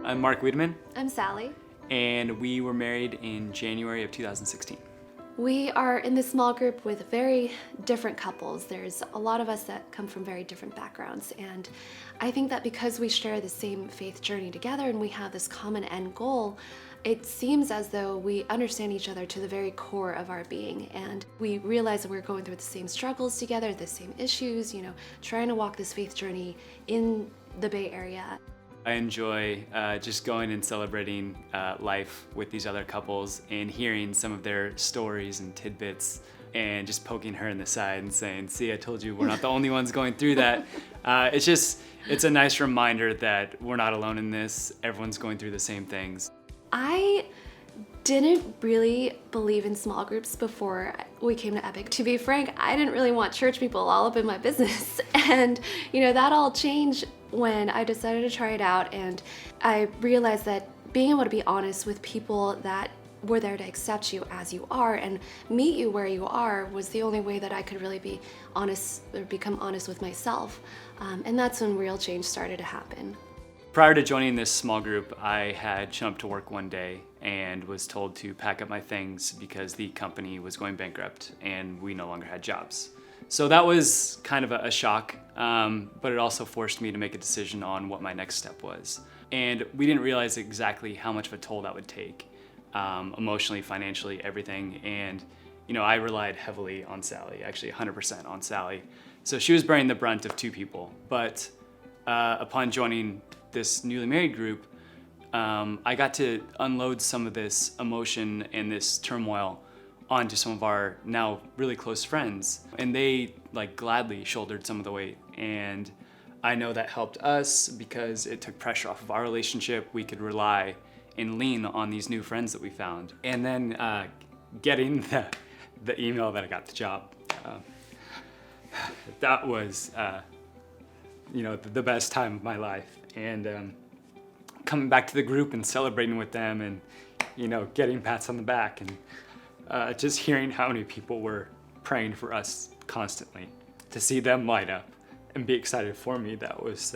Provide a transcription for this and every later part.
I'm Mark Wiedemann, I'm Sally. and we were married in January of 2016. We are in this small group with very different couples. There's a lot of us that come from very different backgrounds, and I think that because we share the same faith journey together and we have this common end goal, it seems as though we understand each other to the very core of our being, and we realize that we're going through the same struggles together, the same issues, trying to walk this faith journey in the Bay Area. I enjoy just going and celebrating life with these other couples and hearing some of their stories and tidbits and just poking her in the side and saying, see, I told you we're not the only ones going through that. It's a nice reminder that we're not alone in this. Everyone's going through the same things. I didn't really believe in small groups before we came to Epic. To be frank, I didn't really want church people all up in my business. And, that all changed when I decided to try it out, and I realized that being able to be honest with people that were there to accept you as you are and meet you where you are was the only way that I could really be honest or become honest with myself. And that's when real change started to happen. Prior to joining this small group, I had shown up to work one day and was told to pack up my things because the company was going bankrupt and we no longer had jobs. So that was kind of a shock, but it also forced me to make a decision on what my next step was. And we didn't realize exactly how much of a toll that would take, emotionally, financially, everything. And, I relied heavily on Sally, actually 100% on Sally. So she was bearing the brunt of two people. But upon joining this newly married group, I got to unload some of this emotion and this turmoil onto some of our now really close friends, and they gladly shouldered some of the weight. And I know that helped us because it took pressure off of our relationship. We could rely and lean on these new friends that we found. And then getting the email that I got the job, that was the best time of my life. And coming back to the group and celebrating with them and getting pats on the back and just hearing how many people were praying for us constantly, to see them light up and be excited for me, that was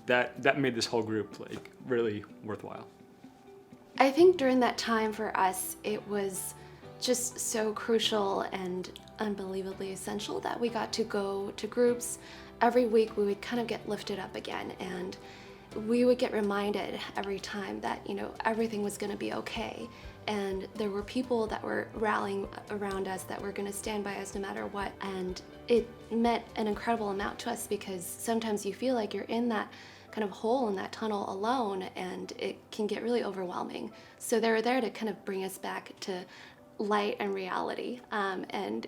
that made this whole group really worthwhile. I think during that time for us, it was just so crucial and unbelievably essential that we got to go to groups. Every week we would kind of get lifted up again, and we would get reminded every time that everything was going to be okay, and there were people that were rallying around us that were going to stand by us no matter what. And it meant an incredible amount to us because sometimes you feel like you're in that kind of hole in that tunnel alone, and it can get really overwhelming. So they were there to kind of bring us back to light and reality, and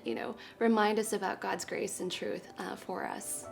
remind us about God's grace and truth for us.